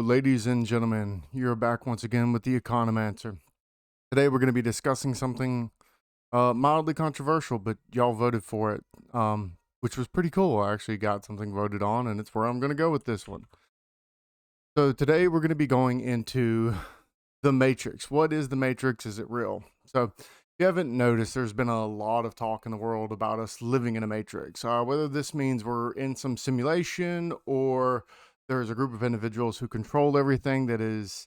ladies and gentlemen, you're back once again with the Economancer. Today we're going to be discussing something mildly controversial, but y'all voted for it, which was pretty cool. I actually got something voted on, and it's where I'm going to go with this one. So today we're going to be going into the Matrix. What is the Matrix? Is it real? So if you haven't noticed, there's been a lot of talk in the world about us living in a Matrix. Whether this means we're in some simulation or there's a group of individuals who control everything that is,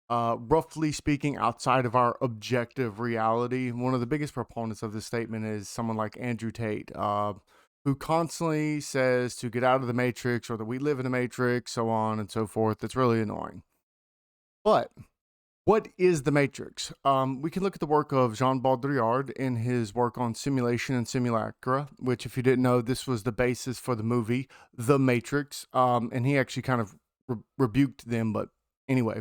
roughly speaking, outside of our objective reality. One of the biggest proponents of this statement is someone like Andrew Tate, who constantly says to get out of the Matrix or that we live in a Matrix, so on and so forth. It's really annoying. But what is the Matrix? We can look at the work of Jean Baudrillard in his work on simulation and simulacra, which, if you didn't know, this was the basis for the movie The Matrix, and he actually kind of rebuked them. But anyway,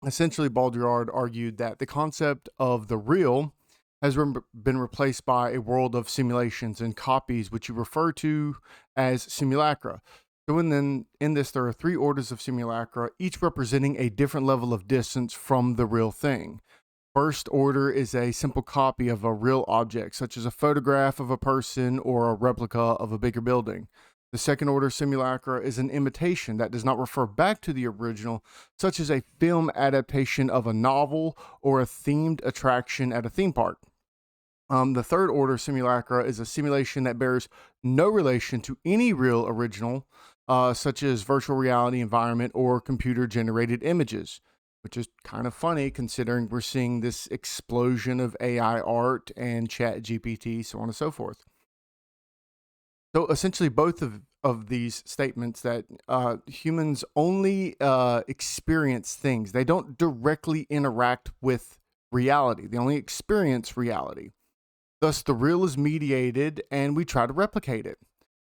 essentially, Baudrillard argued that the concept of the real has been replaced by a world of simulations and copies, which you refer to as simulacra. So in this, there are three orders of simulacra, each representing a different level of distance from the real thing. First order is a simple copy of a real object, such as a photograph of a person or a replica of a bigger building. The second order simulacra is an imitation that does not refer back to the original, such as a film adaptation of a novel or a themed attraction at a theme park. The third order simulacra is a simulation that bears no relation to any real original, such as virtual reality environment or computer-generated images, which is kind of funny considering we're seeing this explosion of AI art and chat GPT, so on and so forth. So essentially, both of these statements that humans only experience things. They don't directly interact with reality. They only experience reality. Thus, the real is mediated, and we try to replicate it.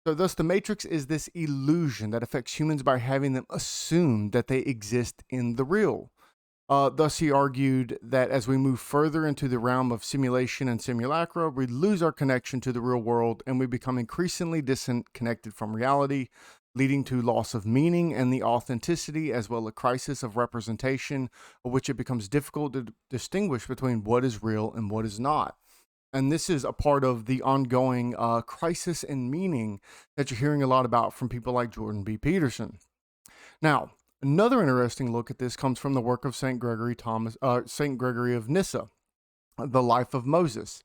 So thus, the Matrix is this illusion that affects humans by having them assume that they exist in the real. Thus, he argued that as we move further into the realm of simulation and simulacra, we lose our connection to the real world, and we become increasingly disconnected from reality, leading to loss of meaning and the authenticity, as well as a crisis of representation, of which it becomes difficult to distinguish between what is real and what is not. And this is a part of the ongoing crisis in meaning that you're hearing a lot about from people like Jordan B. Peterson. Now, another interesting look at this comes from the work of Saint Gregory of Nyssa, The Life of Moses.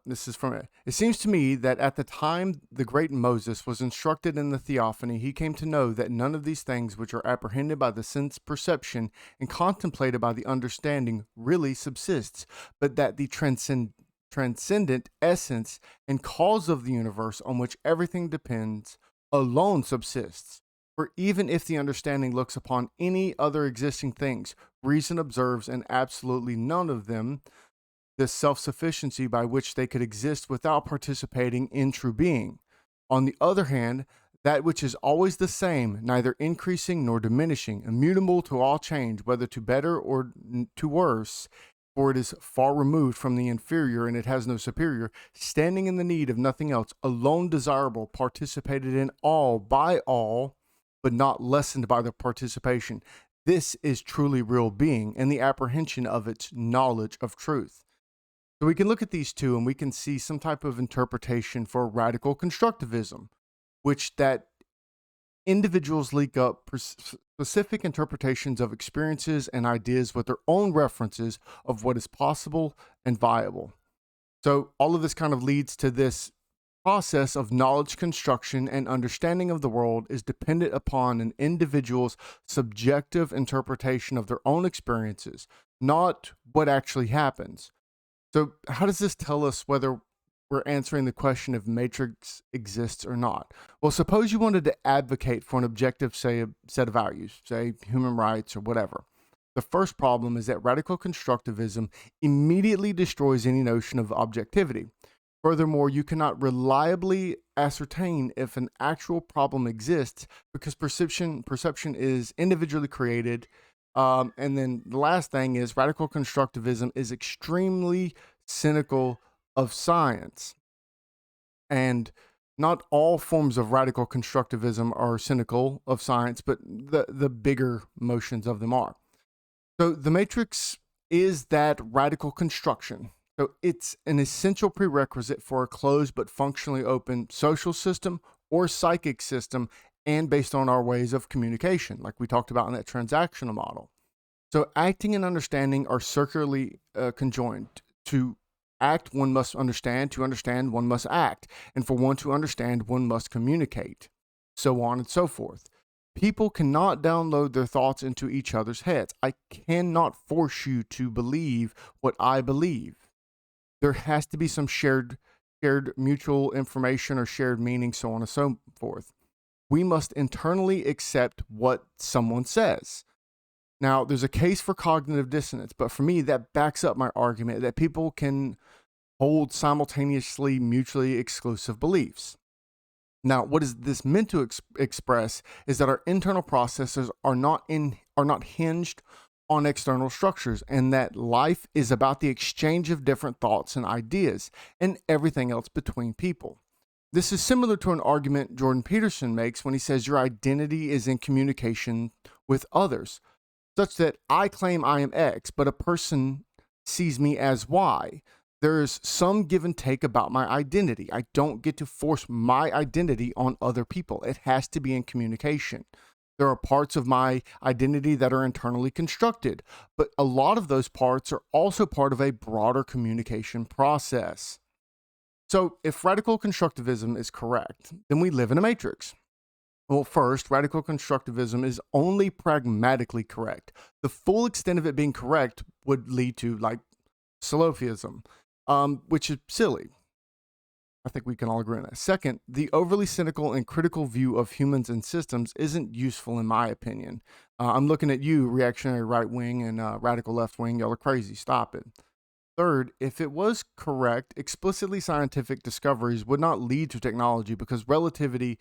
This is from it. It seems to me that at the time the great Moses was instructed in the theophany, he came to know that none of these things which are apprehended by the sense perception and contemplated by the understanding really subsists, but that the transcendent essence and cause of the universe on which everything depends alone subsists. For even if the understanding looks upon any other existing things, reason observes in absolutely none of them the self-sufficiency by which they could exist without participating in true being. On the other hand, that which is always the same, neither increasing nor diminishing, immutable to all change, whether to better or to worse, for it is far removed from the inferior and it has no superior, standing in the need of nothing else, alone desirable, participated in all by all, but not lessened by the participation. This is truly real being and the apprehension of its knowledge of truth. So we can look at these two and we can see some type of interpretation for radical constructivism, which that individuals leak up specific interpretations of experiences and ideas with their own references of what is possible and viable. So all of this kind of leads to this process of knowledge construction and understanding of the world is dependent upon an individual's subjective interpretation of their own experiences, not what actually happens. So how does this tell us whether we're answering the question if Matrix exists or not? Well, suppose you wanted to advocate for an objective, say, a set of values, say human rights or whatever. The first problem is that radical constructivism immediately destroys any notion of objectivity. Furthermore, you cannot reliably ascertain if an actual problem exists because perception is individually created. And then the last thing is radical constructivism is extremely cynical of science. And Not all forms of radical constructivism are cynical of science, but the bigger motions of them are. So the matrix is that radical construction. So it's an essential prerequisite for a closed but functionally open social system or psychic system, and based on our ways of communication, like we talked about in that transactional model. So acting and understanding are circularly conjoined. To act, one must understand. To understand, one must act. And for one to understand, one must communicate. So on and so forth. People cannot download their thoughts into each other's heads. I cannot force you to believe what I believe. There has to be some shared mutual information or shared meaning, so on and so forth. We must internally accept what someone says. Now, there's a case for cognitive dissonance, but for me, that backs up my argument that people can hold simultaneously mutually exclusive beliefs. Now, what is this meant to express is that our internal processes are not hinged on external structures, and that life is about the exchange of different thoughts and ideas and everything else between people. This is similar to an argument Jordan Peterson makes when he says your identity is in communication with others, such that I claim I am X, but a person sees me as Y. There is some give and take about my identity. I don't get to force my identity on other people. It has to be in communication. There are parts of my identity that are internally constructed, but a lot of those parts are also part of a broader communication process. So, if radical constructivism is correct, then we live in a matrix. Well, first, radical constructivism is only pragmatically correct. The full extent of it being correct would lead to, like, Salafism, which is silly. I think we can all agree on that. Second, the overly cynical and critical view of humans and systems isn't useful, in my opinion. I'm looking at you, reactionary right wing and radical left wing. Y'all are crazy. Stop it. Third, if it was correct, explicitly scientific discoveries would not lead to technology because relativity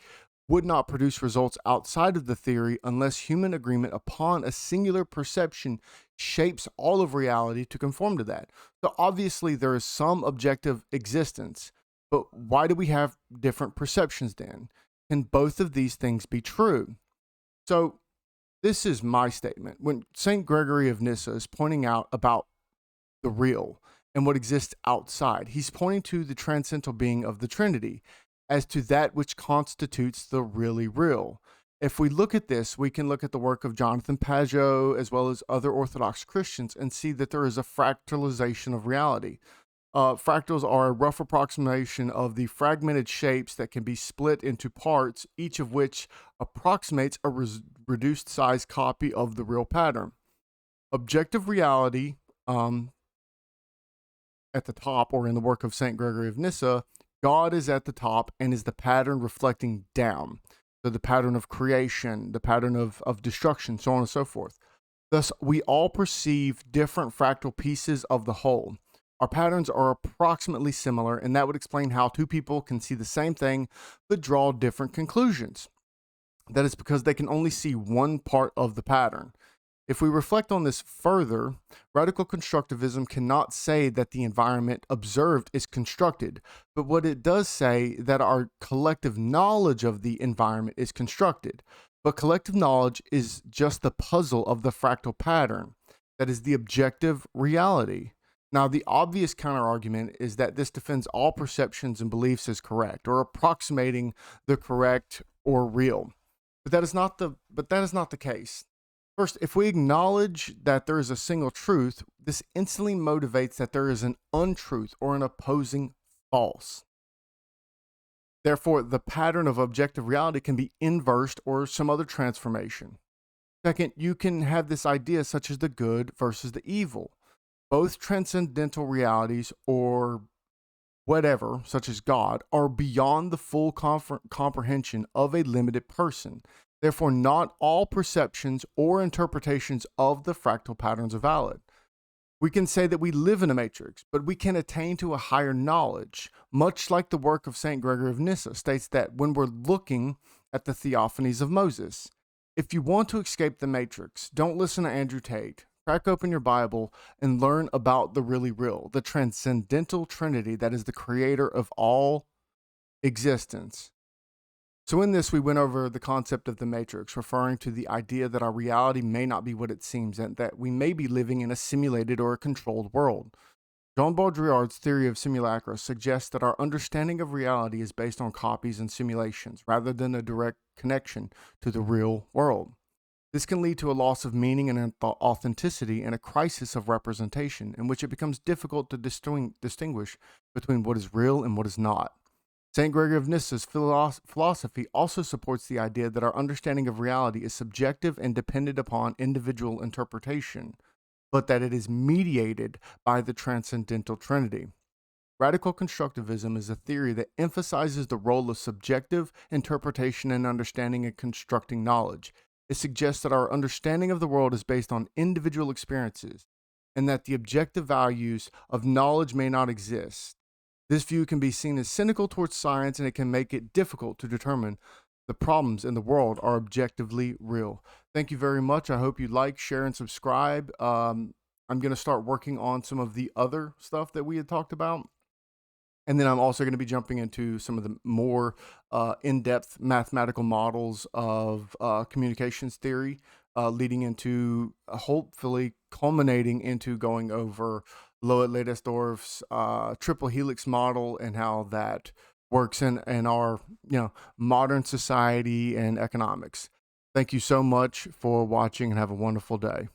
would not produce results outside of the theory unless human agreement upon a singular perception shapes all of reality to conform to that. So obviously there is some objective existence, but why do we have different perceptions then? Can both of these things be true? So this is my statement. When St. Gregory of Nyssa is pointing out about the real and what exists outside, he's pointing to the transcendental being of the Trinity as to that which constitutes the really real. If we look at this, we can look at the work of Jonathan Pageau as well as other Orthodox Christians and see that there is a fractalization of reality. Fractals are a rough approximation of the fragmented shapes that can be split into parts, each of which approximates a reduced size copy of the real pattern. Objective reality, at the top, or in the work of St. Gregory of Nyssa, God is at the top and is the pattern reflecting down. So the pattern of creation, the pattern of destruction, so on and so forth. Thus, we all perceive different fractal pieces of the whole. Our patterns are approximately similar, and that would explain how two people can see the same thing but draw different conclusions. That is because they can only see one part of the pattern. If we reflect on this further, radical constructivism cannot say that the environment observed is constructed, but what it does say that our collective knowledge of the environment is constructed. But collective knowledge is just the puzzle of the fractal pattern, that is the objective reality. Now, the obvious counterargument is that this defends all perceptions and beliefs as correct, or approximating the correct or real. But that is not the case. First, if we acknowledge that there is a single truth, this instantly motivates that there is an untruth or an opposing false. Therefore, the pattern of objective reality can be inversed or some other transformation. Second, you can have this idea such as the good versus the evil. Both transcendental realities or whatever, such as God, are beyond the full comprehension of a limited person. Therefore, not all perceptions or interpretations of the fractal patterns are valid. We can say that we live in a matrix, but we can attain to a higher knowledge, much like the work of St. Gregory of Nyssa states that when we're looking at the theophanies of Moses. If you want to escape the matrix, don't listen to Andrew Tate. Crack open your Bible and learn about the really real, the transcendental Trinity that is the creator of all existence. So in this, we went over the concept of the matrix, referring to the idea that our reality may not be what it seems and that we may be living in a simulated or a controlled world. Jean Baudrillard's theory of simulacra suggests that our understanding of reality is based on copies and simulations rather than a direct connection to the real world. This can lead to a loss of meaning and authenticity and a crisis of representation, in which it becomes difficult to distinguish between what is real and what is not. St. Gregory of Nyssa's philosophy also supports the idea that our understanding of reality is subjective and dependent upon individual interpretation, but that it is mediated by the transcendental Trinity. Radical constructivism is a theory that emphasizes the role of subjective interpretation and understanding in constructing knowledge. It suggests that our understanding of the world is based on individual experiences and that the objective values of knowledge may not exist. This view can be seen as cynical towards science, and it can make it difficult to determine the problems in the world are objectively real. Thank you very much. I hope you like, share, and subscribe. I'm going to start working on some of the other stuff that we had talked about. And then I'm also going to be jumping into some of the more in-depth mathematical models of communications theory, leading into hopefully culminating into going over Loet-Leydesdorff's triple helix model and how that works in our modern society and economics. Thank you so much for watching and have a wonderful day.